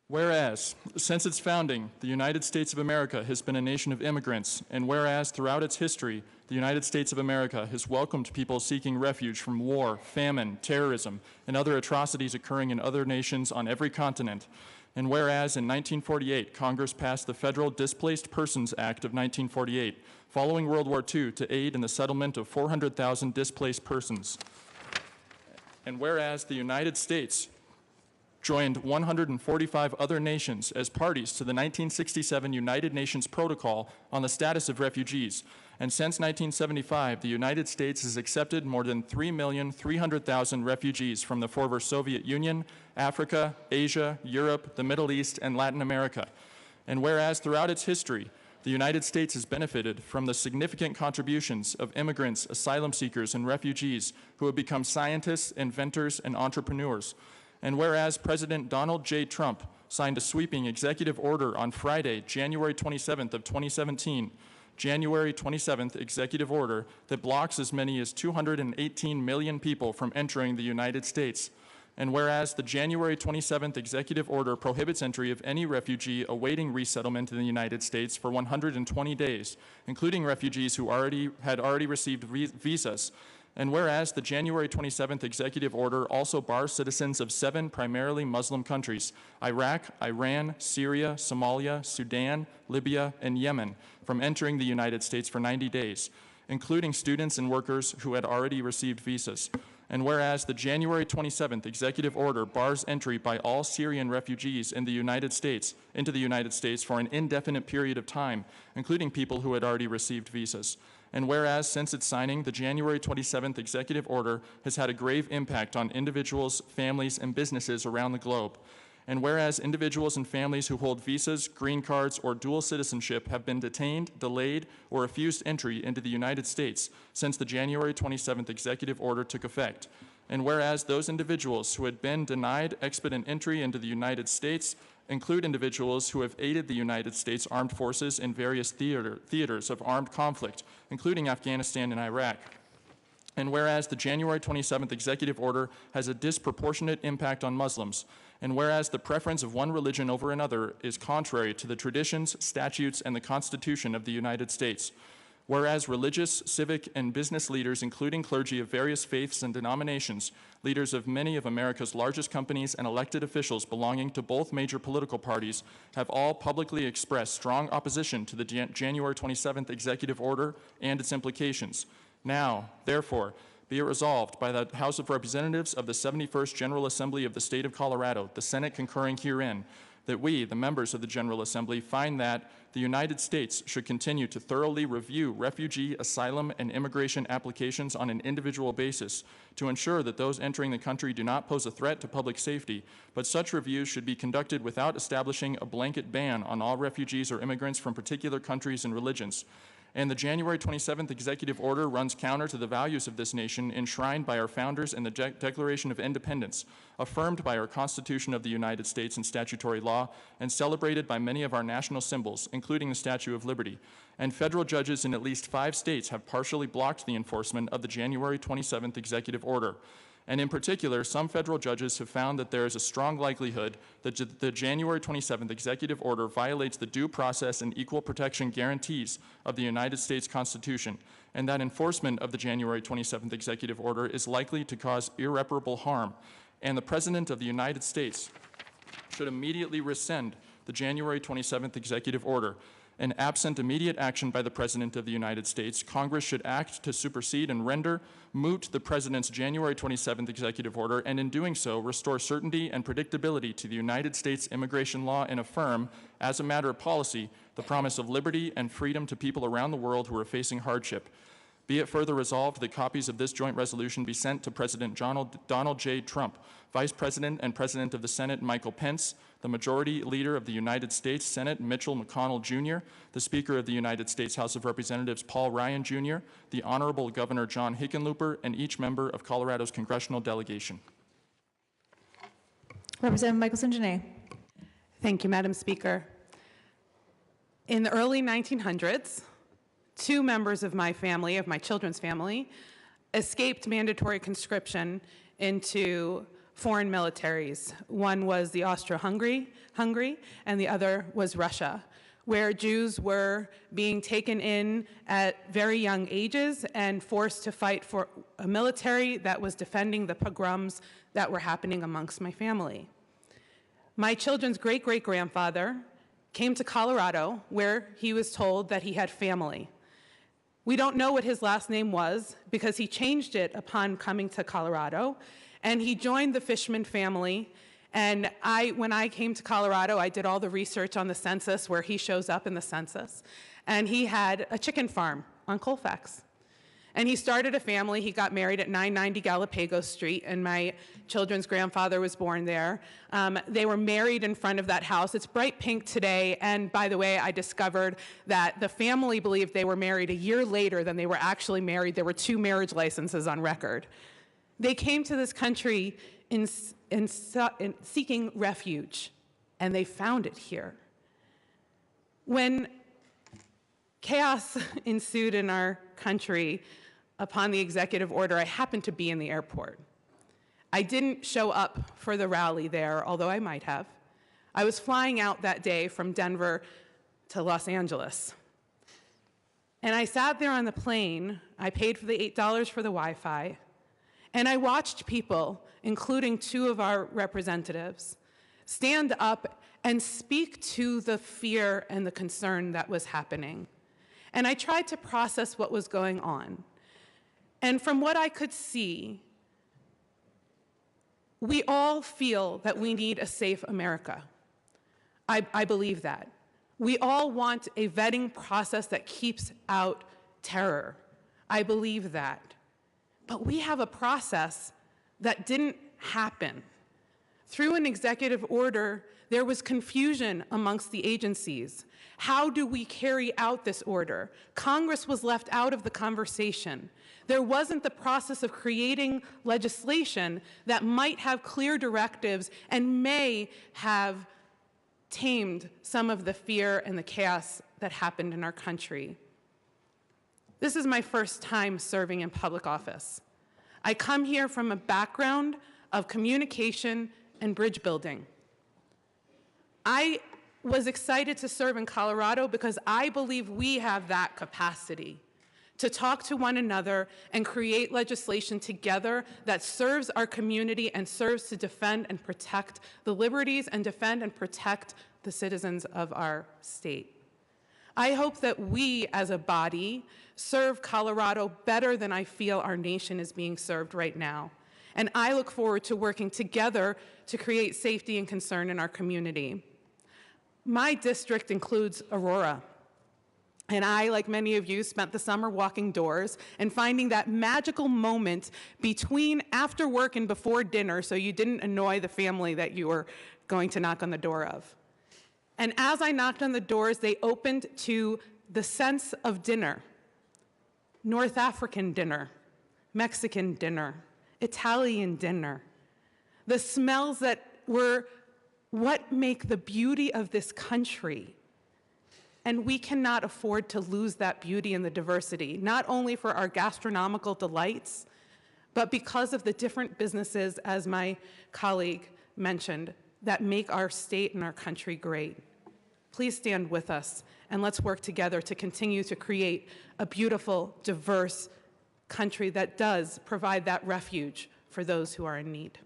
Whereas, since its founding, the United States of America has been a nation of immigrants, and whereas throughout its history, the United States of America has welcomed people seeking refuge from war, famine, terrorism, and other atrocities occurring in other nations on every continent. And whereas in 1948, Congress passed the Federal Displaced Persons Act of 1948, following World War II, to aid in the settlement of 400,000 displaced persons. And whereas the United States joined 145 other nations as parties to the 1967 United Nations Protocol on the Status of Refugees. And since 1975, the United States has accepted more than 3,300,000 refugees from the former Soviet Union, Africa, Asia, Europe, the Middle East, and Latin America. And whereas throughout its history, the United States has benefited from the significant contributions of immigrants, asylum seekers, and refugees who have become scientists, inventors, and entrepreneurs. And whereas President Donald J. Trump signed a sweeping executive order on Friday, January 27th of 2017, January 27th executive order that blocks as many as 218 million people from entering the United States. And whereas the January 27th executive order prohibits entry of any refugee awaiting resettlement in the United States for 120 days, including refugees who had already received visas. And whereas the January 27th executive order also bars citizens of 7 primarily Muslim countries, Iraq, Iran, Syria, Somalia, Sudan, Libya, and Yemen, from entering the United States for 90 days, including students and workers who had already received visas. And whereas the January 27th executive order bars entry by all Syrian refugees into the United States for an indefinite period of time, including people who had already received visas. And whereas since its signing, the January 27th executive order has had a grave impact on individuals, families, and businesses around the globe. And whereas individuals and families who hold visas, green cards, or dual citizenship have been detained, delayed, or refused entry into the United States since the January 27th executive order took effect. And whereas those individuals who had been denied expedient entry into the United States include individuals who have aided the United States Armed Forces in various theaters of armed conflict, including Afghanistan and Iraq. And whereas the January 27th executive order has a disproportionate impact on Muslims, and whereas the preference of one religion over another is contrary to the traditions, statutes, and the Constitution of the United States. Whereas religious, civic, and business leaders, including clergy of various faiths and denominations, leaders of many of America's largest companies, and elected officials belonging to both major political parties have all publicly expressed strong opposition to the January 27th executive order and its implications. Now, therefore, be it resolved by the House of Representatives of the 71st General Assembly of the State of Colorado, the Senate concurring herein, that we, the members of the General Assembly, find that the United States should continue to thoroughly review refugee, asylum, and immigration applications on an individual basis to ensure that those entering the country do not pose a threat to public safety, but such reviews should be conducted without establishing a blanket ban on all refugees or immigrants from particular countries and religions. And the January 27th executive order runs counter to the values of this nation enshrined by our founders in the Declaration of Independence, affirmed by our Constitution of the United States and statutory law, and celebrated by many of our national symbols, including the Statue of Liberty. And federal judges in at least 5 states have partially blocked the enforcement of the January 27th executive order. And in particular, some federal judges have found that there is a strong likelihood that the January 27th executive order violates the due process and equal protection guarantees of the United States Constitution, and that enforcement of the January 27th executive order is likely to cause irreparable harm. And the President of the United States should immediately rescind the January 27th executive order. And absent immediate action by the President of the United States, Congress should act to supersede and render moot the President's January 27th executive order, and in doing so, restore certainty and predictability to the United States immigration law and affirm, as a matter of policy, the promise of liberty and freedom to people around the world who are facing hardship. Be it further resolved that copies of this joint resolution be sent to President Donald J. Trump, Vice President and President of the Senate Michael Pence, the Majority Leader of the United States Senate Mitchell McConnell Jr., the Speaker of the United States House of Representatives Paul Ryan Jr., the Honorable Governor John Hickenlooper, and each member of Colorado's congressional delegation. Representative Michaelson, Jenet. Thank you, Madam Speaker. In the early 1900s, 2 members of my family, of my children's family, escaped mandatory conscription into foreign militaries. One was the Austro-Hungary, and the other was Russia, where Jews were being taken in at very young ages and forced to fight for a military that was defending the pogroms that were happening amongst my family. My children's great-great-grandfather came to Colorado, where he was told that he had family. We don't know what his last name was because he changed it upon coming to Colorado, and he joined the Fishman family. And when I came to Colorado, I did all the research on the census where he shows up in the census. And he had a chicken farm on Colfax. And he started a family. He got married at 990 Galapagos Street, and my children's grandfather was born there. They were married in front of that house. It's bright pink today, and by the way, I discovered that the family believed they were married a year later than they were actually married. There were 2 marriage licenses on record. They came to this country in seeking refuge, and they found it here. When chaos ensued in our country upon the executive order, I happened to be in the airport. I didn't show up for the rally there, although I might have. I was flying out that day from Denver to Los Angeles. And I sat there on the plane. I paid for the $8 for the Wi-Fi. And I watched people, including 2 of our representatives, stand up and speak to the fear and the concern that was happening. And I tried to process what was going on. And from what I could see, we all feel that we need a safe America. I believe that. We all want a vetting process that keeps out terror. I believe that. But we have a process that didn't happen. Through an executive order, there was confusion amongst the agencies. How do we carry out this order? Congress was left out of the conversation. There wasn't the process of creating legislation that might have clear directives and may have tamed some of the fear and the chaos that happened in our country. This is my first time serving in public office. I come here from a background of communication and bridge building. I was excited to serve in Colorado because I believe we have that capacity to talk to one another and create legislation together that serves our community and serves to defend and protect the liberties and defend and protect the citizens of our state. I hope that we as a body serve Colorado better than I feel our nation is being served right now. And I look forward to working together to create safety and concern in our community. My district includes Aurora. And I, like many of you, spent the summer walking doors and finding that magical moment between after work and before dinner so you didn't annoy the family that you were going to knock on the door of. And as I knocked on the doors, they opened to the sense of dinner. North African dinner, Mexican dinner, Italian dinner. The smells that were what make the beauty of this country. And we cannot afford to lose that beauty and the diversity, not only for our gastronomical delights, but because of the different businesses, as my colleague mentioned, that make our state and our country great. Please stand with us, and let's work together to continue to create a beautiful, diverse country that does provide that refuge for those who are in need.